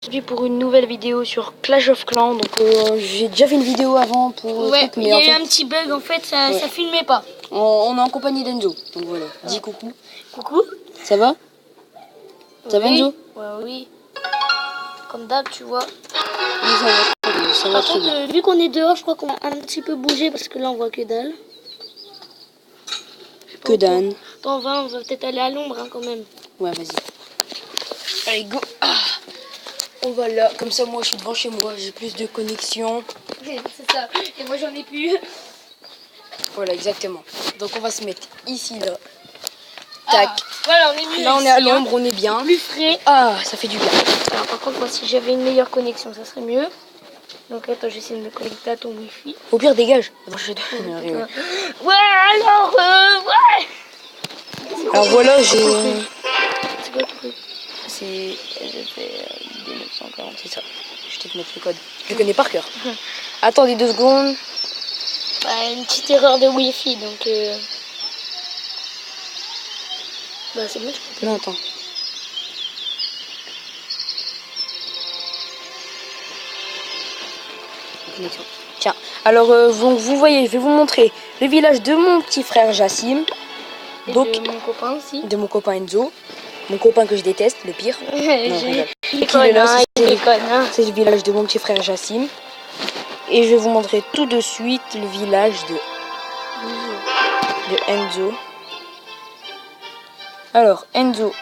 Aujourd'hui pour une nouvelle vidéo sur Clash of Clans. Donc j'ai déjà fait une vidéo avant pour ouais, mais il y a eu un petit bug en fait, ça filmait pas. On est en compagnie d'Enzo. Donc voilà, dis coucou. Coucou. Ça va? Ça va Enzo? Ouais, oui. Comme d'hab, tu vois. Oui, ça va Par très contre, bien. vu qu'on est dehors, je crois qu'on va un petit peu bouger parce que là on voit que dalle. Que dalle. On va peut-être aller à l'ombre hein, quand même. Ouais, vas-y. Allez, go. On va là, comme ça moi je suis devant chez moi, j'ai plus de connexion. C'est ça, et moi j'en ai plus. Voilà, exactement. Donc on va se mettre ici, là. Tac. Voilà, on est mieux. Là on est à l'ombre, on est bien. Plus frais. Ah, ça fait du bien. Alors par contre, moi si j'avais une meilleure connexion, ça serait mieux. Donc attends, j'essaie de me connecter à ton wifi. Au pire, dégage. Ouais, alors, ouais. Alors voilà, j'ai... C'est quoi le truc? C'est D940, c'est ça. Je vais te mettre le code. Je le connais par cœur. Attendez 2 secondes. Bah, une petite erreur de wifi, donc... Bah c'est bon, je peux. Non, attends. Connexion. Tiens, alors donc, vous voyez, je vais vous montrer le village de mon petit frère Jassim. Et Donc, de mon copain aussi. de mon copain Enzo. Mon copain que je déteste, le pire. Il déconne, c'est le village de mon petit frère Jassim. Et je vais vous montrer tout de suite le village de Enzo. Alors, Enzo,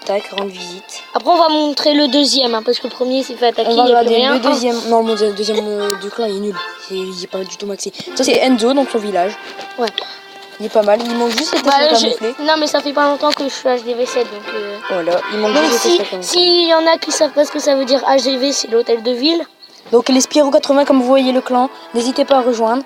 tac, rendre visite. Après, on va montrer le deuxième, hein, parce que le premier s'est fait attaquer. On va regarder rien. le deuxième. Non, le deuxième du clan, il est nul. Il est pas du tout maxé. Ça, c'est Enzo, donc son village. Ouais. Il est pas mal. Il manque juste cette camouflée. Non, mais ça fait pas longtemps que je suis HDV7, donc... Voilà, il manque donc juste cette camouflée. s'il y en a qui savent pas ce que ça veut dire HDV, c'est l'hôtel de ville. Donc les Spyro 80, comme vous voyez le clan, n'hésitez pas à rejoindre.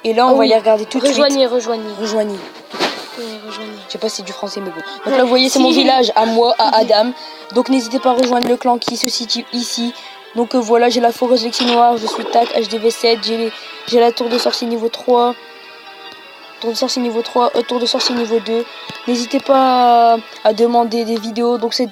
Et là, on va les regarder tout de suite. Rejoignez. Rejoignez. Oui, rejoignez. Je sais pas si c'est du français, mais bon. Donc là, vous voyez, c'est mon village à moi, à Adam. Donc n'hésitez pas à rejoindre le clan qui se situe ici. Donc voilà, j'ai la foreuse Lexi Noire, je suis tac, HDV7, j'ai la tour de sorcier niveau 3. Tour de sorcier niveau 3, tour de sorcier niveau 2. N'hésitez pas à demander des vidéos. Donc ce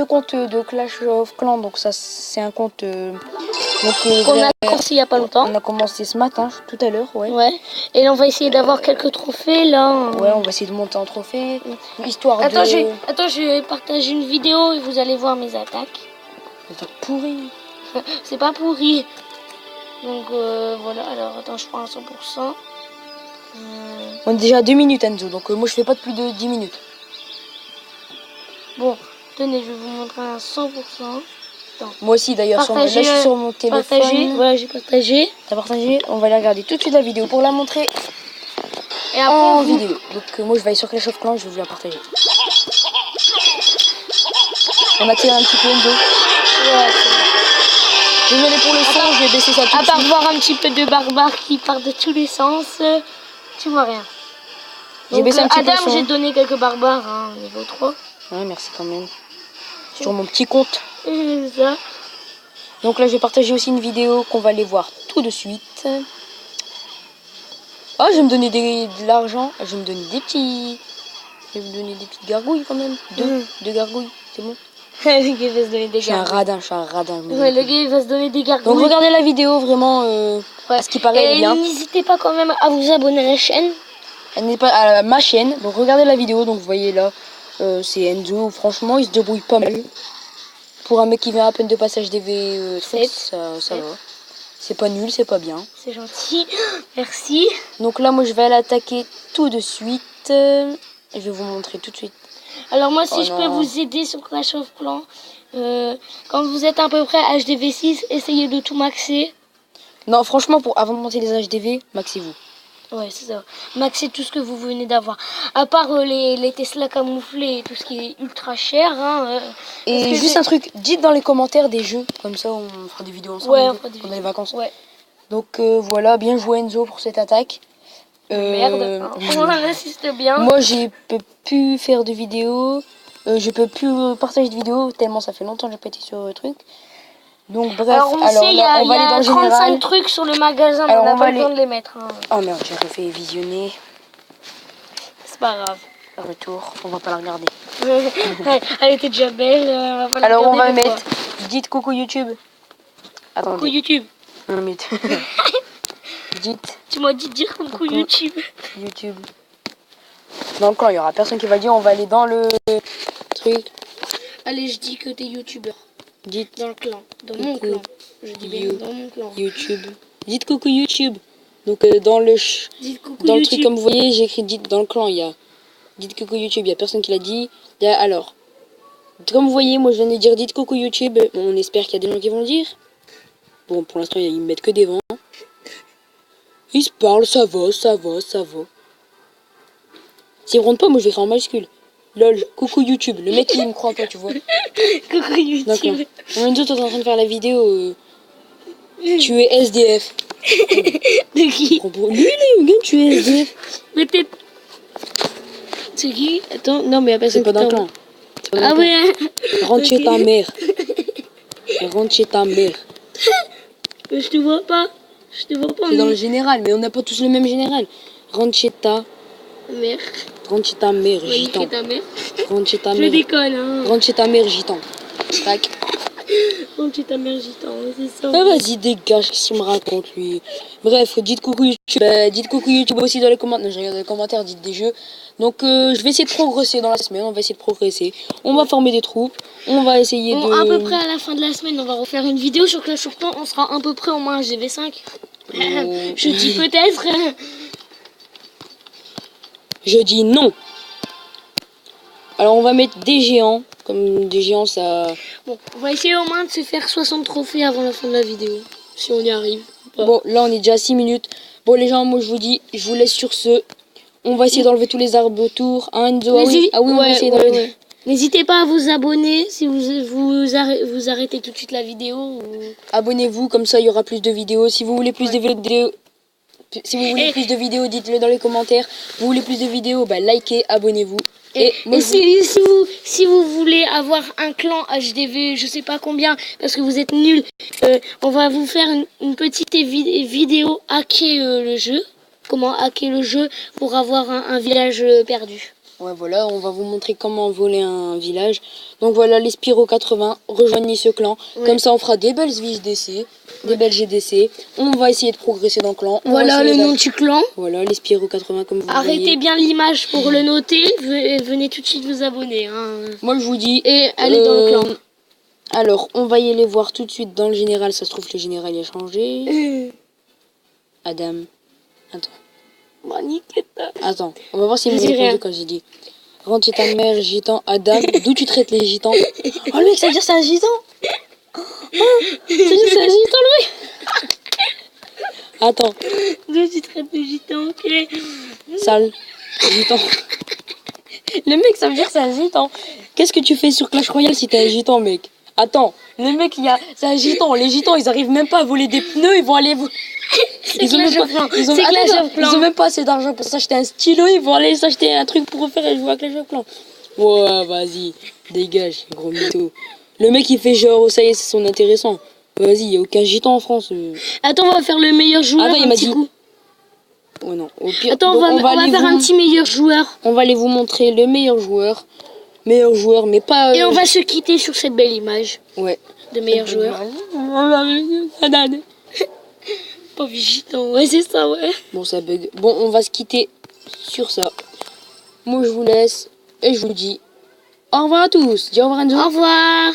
compte de Clash of Clans, donc ça c'est un compte qu'on a commencé il y a pas longtemps. On a commencé ce matin, tout à l'heure, ouais. Ouais. Et là on va essayer d'avoir quelques trophées là. Ouais, on va essayer de monter en trophée, histoire Attends, de... Attends, je vais partager une vidéo et vous allez voir mes attaques. C'est pourri. C'est pas pourri. Donc voilà, alors attends, je prends à 100%. On est déjà à 2 minutes Enzo, donc moi je fais pas de plus de 10 minutes. Bon, tenez, je vais vous montrer à 100%. Attends. Moi aussi d'ailleurs, là je suis sur mon téléphone. Partagé, voilà, j'ai partagé. T'as partagé? On va aller regarder tout de suite la vidéo pour la montrer et après, en vidéo. Donc moi je vais aller sur Clash of Clans, je vais vous la partager. On accélère un petit peu Enzo. Ouais, c'est bon. Désolé pour le son, je vais baisser ça tout de suite. À part voir un petit peu de barbares qui partent de tous les sens, tu vois rien. J'ai baissé un petit peu Adam, le son. j'ai donné quelques barbares, hein, niveau 3. Ouais, merci quand même. Sur mon petit compte. Et ça. Donc là je vais partager aussi une vidéo qu'on va aller voir tout de suite. Oh, je vais me donner de l'argent. Je vais me donner des petits... Je vais me donner des petites gargouilles quand même. Deux gargouilles, c'est bon. Le gars va se donner des Je suis un gargouilles. radin. Ouais, le gars il va se donner des gargouilles. Donc regardez la vidéo vraiment, à ce qui paraît elle est bien. N'hésitez pas quand même à vous abonner à la chaîne. Elle n'est pas à ma chaîne, donc regardez la vidéo. Donc vous voyez là, c'est Enzo. Franchement, il se débrouille pas mal. Pour un mec qui vient à peine de passage DV 7, ça va. C'est pas nul, c'est pas bien. C'est gentil, merci. Donc là, moi je vais aller attaquer tout de suite. Je vais vous montrer tout de suite. Alors moi si je peux vous aider sur Clash of Clans, quand vous êtes à peu près HDV6, essayez de tout maxer. Non, franchement, avant de monter les HDV, maxez-vous. Ouais, c'est ça. Maxez tout ce que vous venez d'avoir. À part les Tesla camouflés et tout ce qui est ultra cher. Hein, et juste un truc, dites dans les commentaires des jeux, comme ça on fera des vidéos ensemble. Ouais, on fera des pendant les vacances. Ouais. Donc voilà, bien joué Enzo pour cette attaque. Merde, hein. On assiste bien. Moi, je peux plus faire de vidéos. Je peux plus partager de vidéos tellement ça fait longtemps que j'ai pas été sur le truc. Donc bref, alors on va aller dans le 35 général. Trucs sur le magasin, mais on n'a pas le temps de les mettre. Hein. Oh merde, j'ai refait visionner. C'est pas grave. Retour, on va pas la regarder. Elle était déjà belle. Alors on va mettre. Dites coucou YouTube. Coucou Attendez. YouTube. Non, mais dites Tu m'as dit de dire coucou YouTube. YouTube. Dans le clan, il y aura personne qui va dire. On va aller dans le truc. Allez, je dis que t'es youtubeur. Dites Dans le clan. Dans mon coucou clan. Je dis bien dans mon clan. YouTube. Dites coucou YouTube. Donc dans le Dites coucou dans le YouTube. truc comme vous voyez, j'ai écrit dites dans le clan. Il y a dites coucou YouTube. Il y a personne qui l'a dit. Il y a, alors comme vous voyez, moi je viens de dire dites coucou YouTube. On espère qu'il y a des gens qui vont le dire. Bon, pour l'instant, ils me mettent que des vents. Ils se parlent, ça va, ça va, ça va. S'ils me rendent pas, moi je vais écrire en majuscule. Lol, coucou YouTube. Le mec il me croit pas, tu vois. Coucou YouTube. D'accord. En même temps, t'es en train de faire la vidéo. Tu es SDF. De qui? Lui, regarde, tu es SDF. Peut-être. C'est qui? Attends, non, mais il y a C'est personne pas qui d'un t'entend. clan. Ah ouais. Rentre chez Ok. ta mère. Rentre chez ta mère. Mais je te vois pas. Je te vois pas. C'est dans le général, mais on n'a pas tous le même général. Rentre chez ta. Mère. Rentre chez ta mère, Ouais, gitan. ta mère. Rentre chez ta Je mère. déconne, hein. Rentre chez ta mère, gitan. Tac. Rentre chez ta mère, gitan, c'est ça. Ah vas-y, dégage, qu'est-ce qu'il me raconte lui. Bref, dites coucou YouTube. Dites coucou YouTube aussi dans les commentaires. Non, je regarde dans les commentaires, dites des jeux. Donc je vais essayer de progresser dans la semaine. On va essayer de progresser. On va former des troupes. On va essayer Bon, de. à peu près à la fin de la semaine, on va refaire une vidéo sur Clash of Clans. On sera à peu près au moins un GV5. Je dis peut-être. Je dis non. Alors on va mettre des géants. Comme des géants, ça. Bon, on va essayer au moins de se faire 60 trophées avant la fin de la vidéo. Si on y arrive. Bon, là on est déjà à 6 minutes. Bon les gens, moi je vous dis, je vous laisse sur ce. On va essayer d'enlever tous les arbres autour. Hein, Enzo, ah oui, on va essayer d'enlever. N'hésitez pas à vous abonner si vous arrêtez tout de suite la vidéo. Ou... Abonnez-vous, comme ça il y aura plus de vidéos. Si vous voulez plus de vidéos, si vous voulez plus de vidéos, dites-le dans les commentaires. Vous voulez plus de vidéos, bah likez, abonnez-vous. Et moi, si vous voulez avoir un clan HDV, je sais pas combien, parce que vous êtes nuls, on va vous faire une petite vidéo hacker le jeu. Comment hacker le jeu pour avoir un village perdu. Ouais, voilà, on va vous montrer comment voler un village. Donc voilà, les Spyro 80, rejoignez ce clan. Ouais. Comme ça, on fera des belles VDC, des belles GDC. On va essayer de progresser dans le clan. On Voilà va le essayer nom du clan. Voilà, les Spyro 80, comme vous Arrêtez voyez. bien l'image pour le noter. Venez tout de suite vous abonner. Hein. Moi, je vous dis... Et allez dans le clan. Alors, on va y aller voir tout de suite dans le général. Ça se trouve, le général il a changé. Adam. Attends. Bah, nickel. Attends, on va voir s'il me Je dis rien. répond quand j'ai dit. Rentre chez ta mère, gitan, Adam. D'où tu traites les gitans? Oh, le mec, ça veut dire c'est un gitan? Oh, ça veut dire c'est un gitan, le mec? Attends, D'où tu traites le gitan, ok. sale, gitan. Le mec, ça veut dire c'est un gitan. Qu'est-ce que tu fais sur Clash Royale si t'es un gitan, mec? Attends, le mec, c'est un gitan. Les gitans, ils arrivent même pas à voler des pneus, ils vont aller... Ils ont, même pas, ils ont même pas assez d'argent pour s'acheter un stylo, ils vont aller s'acheter un truc pour refaire et jouer à Clash of Clans. Ouais, vas-y, dégage, gros mytho. Le mec il fait genre, ça y est, c'est son intéressant. Vas-y, y a aucun gitan en France. Attends, on va faire le meilleur joueur. Attends, il un m'a petit dit. coup. Oh non, au pire. Attends, bon, on va aller faire un petit meilleur joueur. On va aller vous montrer le meilleur joueur. Meilleur joueur, mais pas. Et on va se quitter sur cette belle image Ouais. de meilleur joueur. Pauvre gitan, ouais, c'est ça, ouais. Bon, ça bug. Bon, on va se quitter sur ça. Moi, je vous laisse et je vous dis au revoir à tous. Dis au revoir, Enzo. Au revoir.